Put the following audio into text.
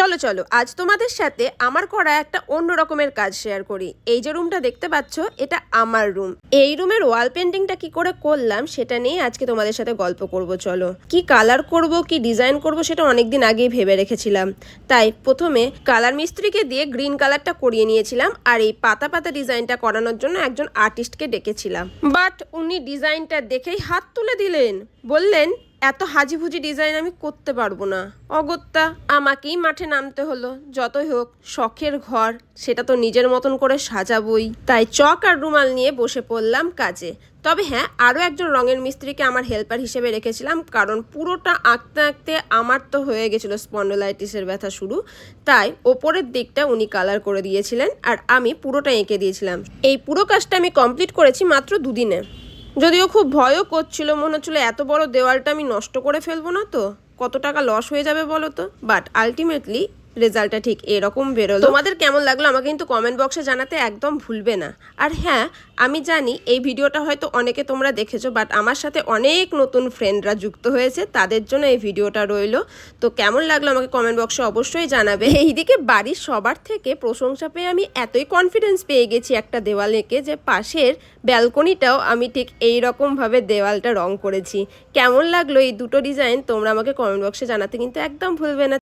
চলো চলো আজ তোমাদের সাথে আমার করা একটা অন্য রকমের কাজ শেয়ার করি। এই যে রুমটা দেখতে পাচ্ছ এটা আমার রুম। এই রুমের ওয়াল পেন্টিংটা কি করে করলাম সেটা নিয়ে আজকে তোমাদের সাথে গল্প করব। চলো, কি কালার করব, কি ডিজাইন করব সেটা অনেকদিন আগেই ভেবে রেখেছিলাম। তাই প্রথমে কালার মিস্ত্রিকে দিয়ে গ্রিন কালারটা করিয়ে নিয়েছিলাম, আর এই পাতা পাতা ডিজাইনটা করানোর জন্য একজন আর্টিস্টকে ডেকেছিলাম। বাট উনি ডিজাইনটা দেখেই হাত তুলে দিলেন, বললেন এত হাজিভুজি ডিজাইন আমি করতে পারবো না। অগত্যা আমাকেই মাঠে নামতে হলো। যতই হোক শখের ঘর, সেটা তো নিজের মতন করে সাজাবই। তাই চক আর রুমাল নিয়ে বসে পড়লাম কাজে। তবে হ্যাঁ, আরও একজন রঙের মিস্ত্রিকে আমার হেল্পার হিসেবে রেখেছিলাম, কারণ পুরোটা আঁকতে আঁকতে আমার তো হয়ে গেছিলো স্পন্ডোলাইটিসের ব্যথা শুরু। তাই ওপরের দিকটা উনি কালার করে দিয়েছিলেন আর আমি পুরোটা এঁকে দিয়েছিলাম। এই পুরো কাজটা আমি কমপ্লিট করেছি মাত্র দুদিনে। যদিও খুব ভয়ও করছিল, মনে হচ্ছিল এত বড় দেওয়ালটা আমি নষ্ট করে ফেলবো না তো, কত টাকা লস হয়ে যাবে বলো তো। বাট আলটিমেটলি রেজাল্টটা ঠিক এরকম বেরোলো। তোমাদের কেমন লাগলো আমাকে কিন্তু কমেন্ট বক্সে জানাতে একদম ভুলবে না। আর হ্যাঁ, আমি জানি এই ভিডিওটা হয়তো অনেকে তোমরা দেখেছো, বাট আমার সাথে অনেক নতুন ফ্রেন্ডরা যুক্ত হয়েছে, তাদের জন্য এই ভিডিওটা রইলো। তো কেমন লাগলো আমাকে কমেন্ট বক্সে অবশ্যই জানাবে। এইদিকে বাড়ির সবার থেকে প্রশংসা পেয়ে আমি এতই কনফিডেন্স পেয়ে গেছি একটা দেওয়াল এঁকে, যে পাশের ব্যালকনিটাও আমি ঠিক এইরকমভাবে দেওয়ালটা রং করেছি। কেমন লাগলো এই দুটো ডিজাইন তোমরা আমাকে কমেন্ট বক্সে জানাতে কিন্তু একদম ভুলবে না।